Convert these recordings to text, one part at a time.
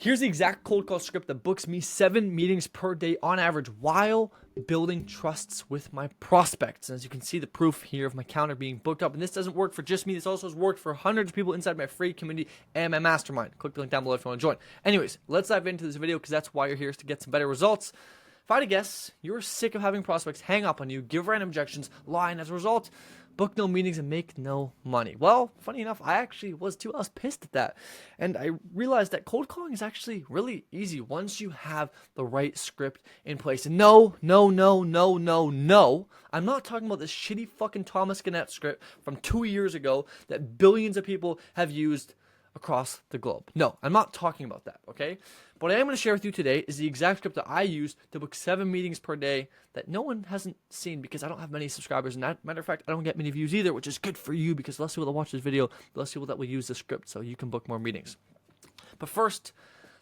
Here's the exact cold call script that books me 7 meetings per day on average while building trusts with my prospects. And as you can see, the proof here of my calendar being booked up. And this doesn't work for just me. This also has worked for hundreds of people inside my free community and my mastermind. Click the link down below if you want to join. Anyways, let's dive into this video because that's why you're here, is to get some better results. If I had to guess, you're sick of having prospects hang up on you, give random objections, lie, and as a result, book no meetings and make no money. Well, funny enough, I actually was too. I was pissed at that. And I realized that cold calling is actually really easy once you have the right script in place. And no. I'm not talking about this shitty fucking Thomas Gannett script from 2 years ago that billions of people have used across the globe. No, I'm not talking about that, okay? What I am going to share with you today is the exact script that I use to book 7 meetings per day that no one hasn't seen because I don't have many subscribers. And matter of fact, I don't get many views either, which is good for you because the less people that watch this video, the less people that will use the script so you can book more meetings. But first,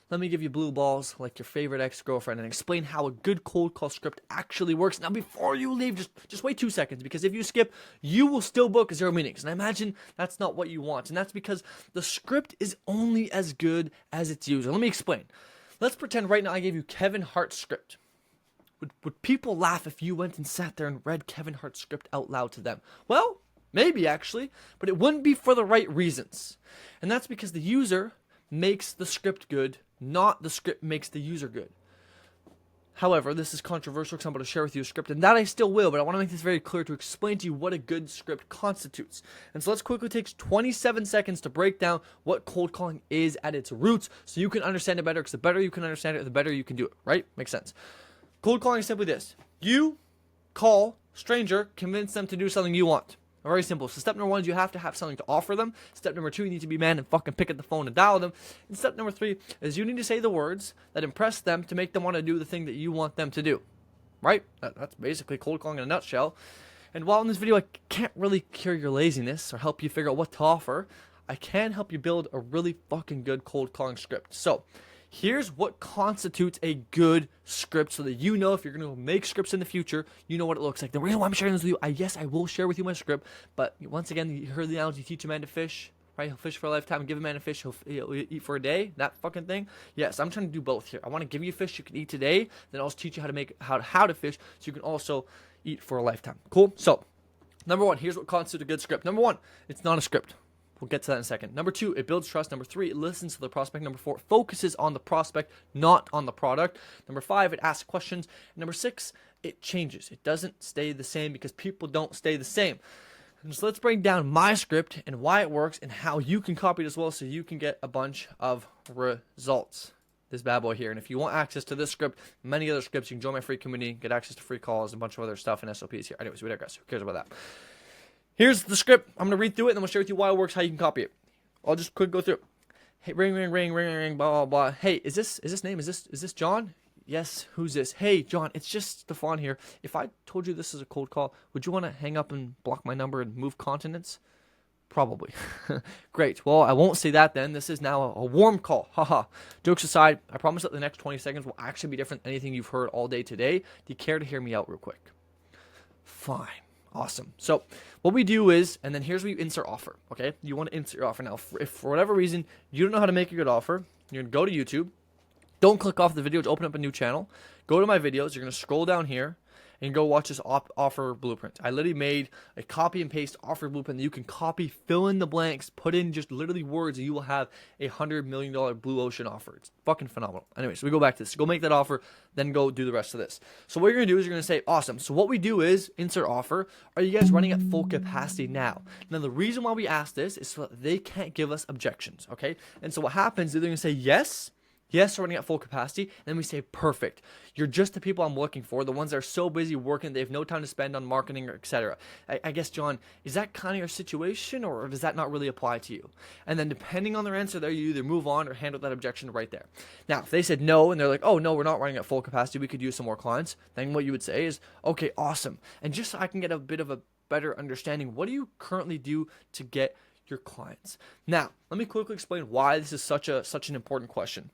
let me give you blue balls like your favorite ex-girlfriend and explain how a good cold call script actually works. Now, before you leave, just wait 2 seconds, because if you skip, you will still book 0 meetings. And I imagine that's not what you want. And that's because the script is only as good as its user. Let me explain. Let's pretend right now I gave you Kevin Hart's script. Would people laugh if you went and sat there and read Kevin Hart's script out loud to them? Well, maybe actually, but it wouldn't be for the right reasons. And that's because the user makes the script good, not the script makes the user good. However, this is controversial because I'm about to share with you a script, and that I still will, but I want to make this very clear to explain to you what a good script constitutes. And so let's quickly take 27 seconds to break down what cold calling is at its roots so you can understand it better, because the better you can understand it, the better you can do it, right? Makes sense. Cold calling is simply this. You call a stranger, convince them to do something you want. Very simple. So step number 1 is you have to have something to offer them. Step number 2, you need to be man and fucking pick up the phone and dial them. And step number 3 is you need to say the words that impress them to make them want to do the thing that you want them to do. Right? That's basically cold calling in a nutshell. And while in this video I can't really cure your laziness or help you figure out what to offer, I can help you build a really fucking good cold calling script. So here's what constitutes a good script so that you know if you're going to make scripts in the future, you know what it looks like. The reason why I'm sharing this with you, yes, I will share with you my script, but once again, you heard the analogy, teach a man to fish, right? He'll fish for a lifetime, give a man a fish, he'll eat for a day, that fucking thing. Yes, I'm trying to do both here. I want to give you a fish you can eat today, then also teach you how to make how to fish so you can also eat for a lifetime. Cool? So, number 1, here's what constitutes a good script. Number 1, it's not a script. We'll get to that in a second. Number 2, it builds trust. Number 3, it listens to the prospect. Number 4, focuses on the prospect, not on the product. Number 5, it asks questions. And number 6, it changes. It doesn't stay the same because people don't stay the same. And so let's break down my script and why it works and how you can copy it as well so you can get a bunch of results. This bad boy here. And if you want access to this script, many other scripts, you can join my free community, get access to free calls, and a bunch of other stuff and SOPs here. Anyways, we digress. Who cares about that? Here's the script. I'm going to read through it, and then we'll share with you why it works, how you can copy it. I'll just quick go through. Hey, ring, blah, blah, blah. Hey, is this John? Yes, who's this? Hey, John, it's just Stefan here. If I told you this is a cold call, would you want to hang up and block my number and move continents? Probably. Great. Well, I won't say that then. This is now a warm call. Haha. Jokes aside, I promise that the next 20 seconds will actually be different than anything you've heard all day today. Do you care to hear me out real quick? Fine. Awesome. So what we do is, and then here's where you insert offer, okay? You want to insert your offer. Now, if for whatever reason you don't know how to make a good offer, you're going to go to YouTube. Don't click off the video to open up a new channel. Go to my videos. You're going to scroll down here and go watch this offer blueprint. I literally made a copy and paste offer blueprint that you can copy, fill in the blanks, put in just literally words, and you will have a $100 million blue ocean offer. It's fucking phenomenal. Anyway, so we go back to this. Go make that offer, then go do the rest of this. So what you're going to do is you're going to say, awesome. So what we do is insert offer. Are you guys running at full capacity now? Now, the reason why we ask this is so that they can't give us objections, okay? And so what happens is they're going to say yes. Yes, we're running at full capacity. And then we say, perfect. You're just the people I'm looking for, the ones that are so busy working, they have no time to spend on marketing, or etc. I guess, John, is that kind of your situation, or does that not really apply to you? And then depending on their answer there, you either move on or handle that objection right there. Now, if they said no, and they're like, oh, no, we're not running at full capacity, we could use some more clients, then what you would say is, okay, awesome. And just so I can get a bit of a better understanding, what do you currently do to get your clients? Now, let me quickly explain why this is such an important question.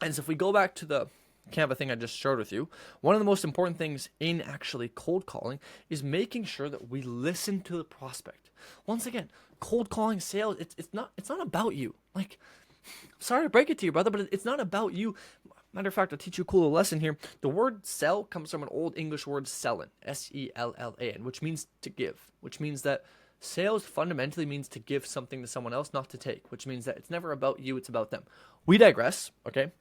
And so if we go back to the Canva thing I just shared with you, one of the most important things in actually cold calling is making sure that we listen to the prospect. Once again, cold calling sales, it's not about you. Like, Sorry to break it to you, brother, but it's not about you. Matter of fact, I'll teach you a cool little lesson here. The word sell comes from an old English word sellan, S-E-L-L-A-N, which means to give, which means that sales fundamentally means to give something to someone else, not to take, which means that it's never about you, it's about them. We digress, okay?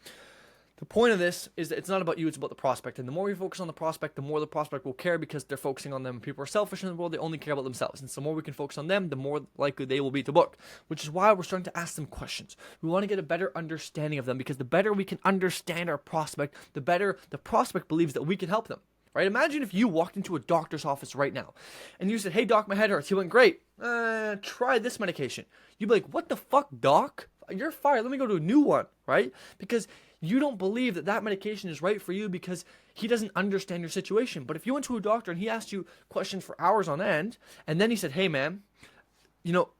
The point of this is that it's not about you, it's about the prospect. And the more you focus on the prospect, the more the prospect will care because they're focusing on them. People are selfish in the world, they only care about themselves. And so the more we can focus on them, the more likely they will be to book. Which is why we're starting to ask them questions. We want to get a better understanding of them because the better we can understand our prospect, the better the prospect believes that we can help them. Right? Imagine if you walked into a doctor's office right now and you said, "Hey doc, my head hurts." He went, "Great, try this medication." You'd be like, "What the fuck, doc? You're fired. Let me go to a new one," right? Because you don't believe that that medication is right for you because he doesn't understand your situation. But if you went to a doctor and he asked you questions for hours on end, and then he said, "Hey man,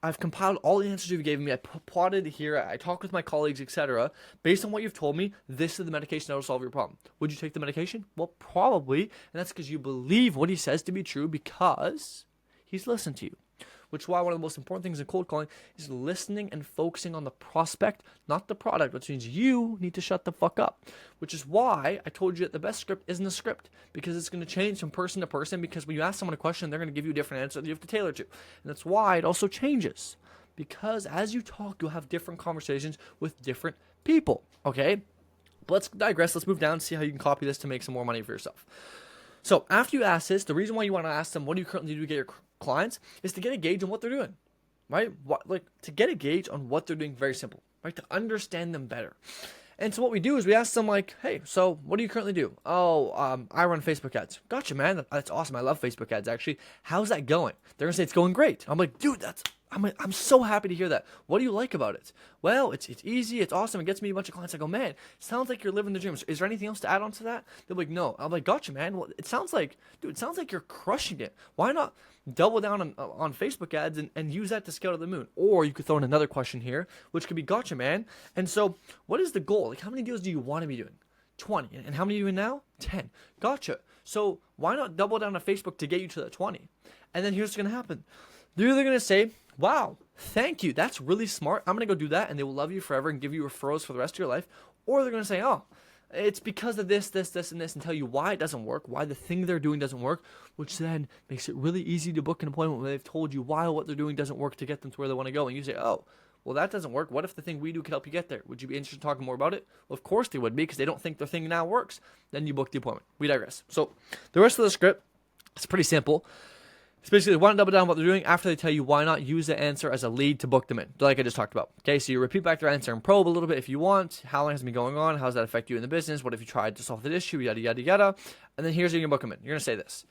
I've compiled all the answers you've given me. I plotted here. I talked with my colleagues, etc. Based on what you've told me, this is the medication that will solve your problem." Would you take the medication? Well, probably. And that's because you believe what he says to be true because he's listened to you. Which is why one of the most important things in cold calling is listening and focusing on the prospect, not the product, which means you need to shut the fuck up. Which is why I told you that the best script isn't a script, because it's going to change from person to person, because when you ask someone a question, they're going to give you a different answer that you have to tailor to. And that's why it also changes, because as you talk, you'll have different conversations with different people, okay? But let's digress. Let's move down and see how you can copy this to make some more money for yourself. So after you ask this, the reason why you want to ask them, what do you currently do to get your clients, is to get a gauge on what they're doing, right? To get a gauge on what they're doing, very simple, right? To understand them better. And so what we do is we ask them like, "Hey, so what do you currently do?" "Oh, I run Facebook ads." "Gotcha, man. That's awesome. I love Facebook ads, actually. How's that going?" They're gonna say, "It's going great." I'm like, "Dude, I'm so happy to hear that. What do you like about it?" "Well, it's easy. It's awesome. It gets me a bunch of clients." I go, "Man, sounds like you're living the dream. Is there anything else to add on to that?" They're like, "No." I'm like, "Gotcha, man. Well, it sounds like you're crushing it. Why not double down on Facebook ads and use that to scale to the moon?" Or you could throw in another question here, which could be, "Gotcha, man. And so what is the goal? Like, how many deals do you want to be doing?" 20. "And how many are you doing now?" 10. "Gotcha. So why not double down on Facebook to get you to that 20? And then here's what's going to happen. They're either going to say, "Wow, thank you. That's really smart. I'm going to go do that." And they will love you forever and give you referrals for the rest of your life. Or they're going to say, "Oh, it's because of this, and this," and tell you why it doesn't work, why the thing they're doing doesn't work, which then makes it really easy to book an appointment when they've told you why what they're doing doesn't work to get them to where they want to go. And you say, "Oh, well, that doesn't work. What if the thing we do could help you get there? Would you be interested in talking more about it?" Well, of course they would be, because they don't think their thing now works. Then you book the appointment. We digress. So the rest of the script, it's pretty simple. It's basically they want to double down on what they're doing after they tell you why not use the answer as a lead to book them in, like I just talked about. Okay, so you repeat back their answer and probe a little bit if you want. How long has it been going on? How does that affect you in the business? What if you tried to solve that issue? Yada, yada, yada. And then here's how you can book them in. You're going to say this.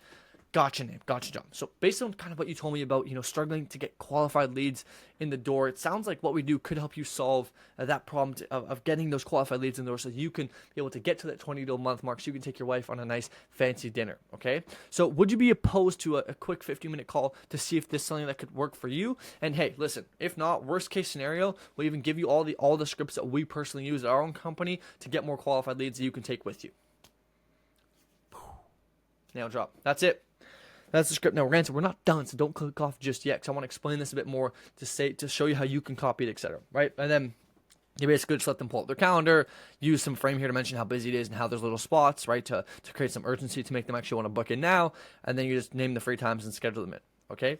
"Gotcha, name. Gotcha, John." So based on kind of what you told me about, struggling to get qualified leads in the door, it sounds like what we do could help you solve that problem of getting those qualified leads in the door so you can be able to get to that 20 deal month mark so you can take your wife on a nice fancy dinner, okay? So would you be opposed to a quick 15-minute call to see if this is something that could work for you? And hey, listen, if not, worst case scenario, we'll even give you all the scripts that we personally use at our own company to get more qualified leads that you can take with you. Nail drop. That's it. That's the script. Now, we're not done, so don't click off just yet, because I want to explain this a bit more to show you how you can copy it, etc. Right? And then you basically just let them pull up their calendar, use some frame here to mention how busy it is and how there's little spots, right, to create some urgency to make them actually want to book in now, and then you just name the free times and schedule them in, okay?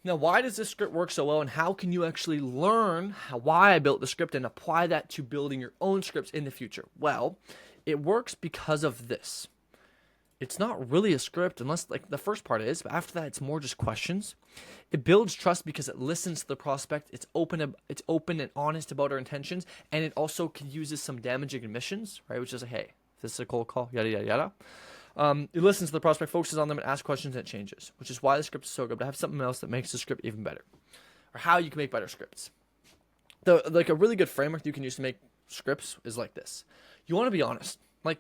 Now, why does this script work so well, and how can you actually learn why I built the script and apply that to building your own scripts in the future? Well, it works because of this. It's not really a script unless, like, the first part is, but after that, it's more just questions. It builds trust because it listens to the prospect. It's open and honest about our intentions, and it also uses some damaging admissions, right? Which is like, "Hey, this is a cold call, yada, yada, yada." It listens to the prospect, focuses on them, and asks questions, and it changes, which is why the script is so good. But I have something else that makes the script even better, or how you can make better scripts. Like a really good framework you can use to make scripts is like this. You want to be honest. Like,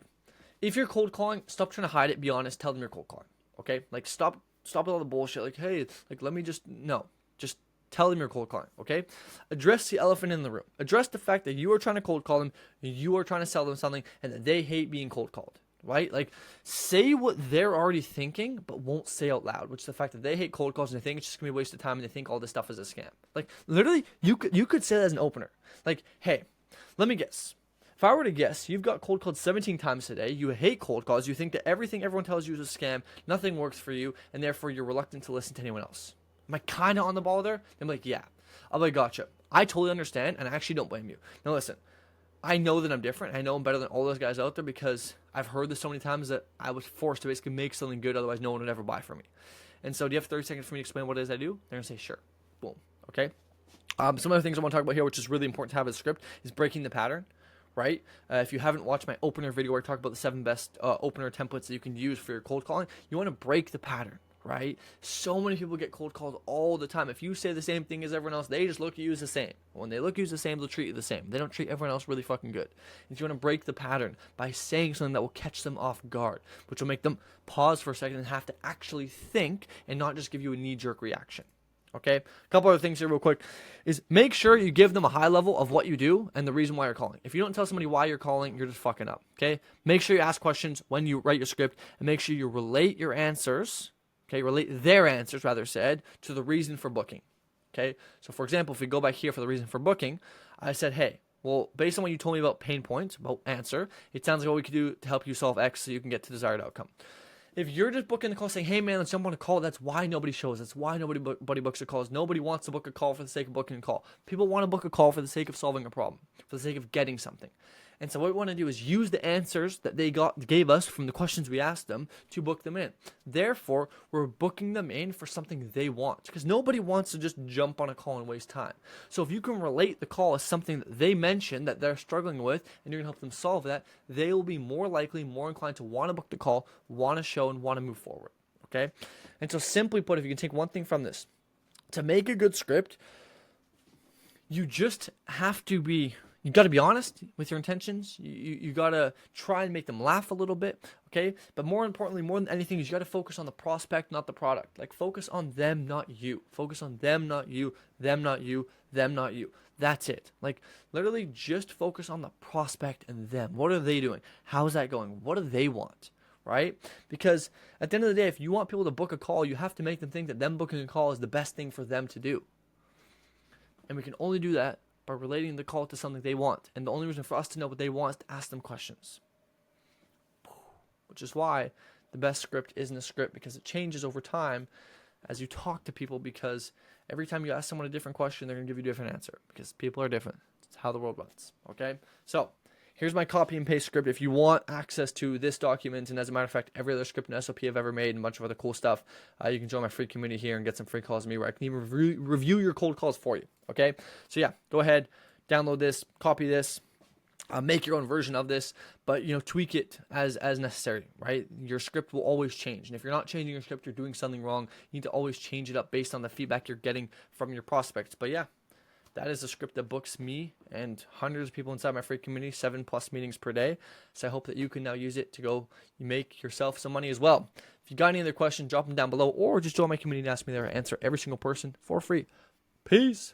if you're cold calling, stop trying to hide it. Be honest. Tell them you're cold calling. Okay? Like, stop with all the bullshit. Like, "Hey, like, let me just..." No. Just tell them you're cold calling. Okay? Address the elephant in the room. Address the fact that you are trying to cold call them, you are trying to sell them something, and that they hate being cold called. right? Like, say what they're already thinking, but won't say out loud, which is the fact that they hate cold calls and they think it's just gonna be a waste of time and they think all this stuff is a scam. Like, literally, you could say that as an opener. Like, hey, let me guess. If I were to guess, you've got cold called 17 times today. You hate cold calls. You think that everything everyone tells you is a scam. Nothing works for you, and therefore you're reluctant to listen to anyone else. Am I kind of on the ball there? I'm like, yeah. I'm like, gotcha. I totally understand, and I actually don't blame you. Now listen, I know that I'm different. I know I'm better than all those guys out there because I've heard this so many times that I was forced to basically make something good, otherwise no one would ever buy from me. And so do you have 30 seconds for me to explain what it is I do? They're going to say, sure. Boom. Okay? Some other things I want to talk about here, which is really important to have as a script, is breaking the pattern. Right? If you haven't watched my opener video where I talk about the 7 best opener templates that you can use for your cold calling, you want to break the pattern, right? So many people get cold called all the time. If you say the same thing as everyone else, they just look at you as the same. When they look at you as the same, they'll treat you the same. They don't treat everyone else really fucking good. And you want to break the pattern by saying something that will catch them off guard, which will make them pause for a second and have to actually think and not just give you a knee-jerk reaction. Okay, a couple other things here real quick is make sure you give them a high level of what you do and the reason why you're calling. If you don't tell somebody why you're calling, you're just fucking up. Okay, make sure you ask questions when you write your script and make sure you relate your answers, okay, relate their answers rather said, to the reason for booking. Okay, so for example, if we go back here for the reason for booking, I said, hey, well, based on what you told me about pain points, about answer, it sounds like what we could do to help you solve X so you can get to the desired outcome. If you're just booking the call saying, hey man, let's jump on a call, that's why nobody shows. That's why nobody books a call. Nobody wants to book a call for the sake of booking a call. People want to book a call for the sake of solving a problem, for the sake of getting something. And so what we want to do is use the answers that they gave us from the questions we asked them to book them in. Therefore, we're booking them in for something they want because nobody wants to just jump on a call and waste time. So if you can relate the call as something that they mentioned that they're struggling with and you're going to help them solve that, they will be more likely, more inclined to want to book the call, want to show, and want to move forward. Okay? And so simply put, if you can take one thing from this, to make a good script, you just have to be... You got to be honest with your intentions. You got to try and make them laugh a little bit, okay? But more importantly, more than anything, is you got to focus on the prospect, not the product. Like, focus on them, not you. Focus on them, not you. Them, not you. Them, not you. That's it. Like, literally just focus on the prospect and them. What are they doing? How's that going? What do they want? Right? Because at the end of the day, if you want people to book a call, you have to make them think that them booking a call is the best thing for them to do. And we can only do that by relating the call to something they want. And the only reason for us to know what they want is to ask them questions. Which is why the best script isn't a script, because it changes over time as you talk to people, because every time you ask someone a different question, they're going to give you a different answer because people are different. It's how the world runs. Okay? So here's my copy and paste script. If you want access to this document, and as a matter of fact, every other script and SOP I've ever made and a bunch of other cool stuff, you can join my free community here and get some free calls with me where I can even review your cold calls for you. Okay? So yeah, go ahead, download this, copy this, make your own version of this, but tweak it as necessary, right? Your script will always change. And if you're not changing your script, you're doing something wrong. You need to always change it up based on the feedback you're getting from your prospects. But yeah, that is a script that books me and hundreds of people inside my free community, 7+ meetings per day. So I hope that you can now use it to go make yourself some money as well. If you got any other questions, drop them down below or just join my community and ask me there. I answer every single person for free. Peace.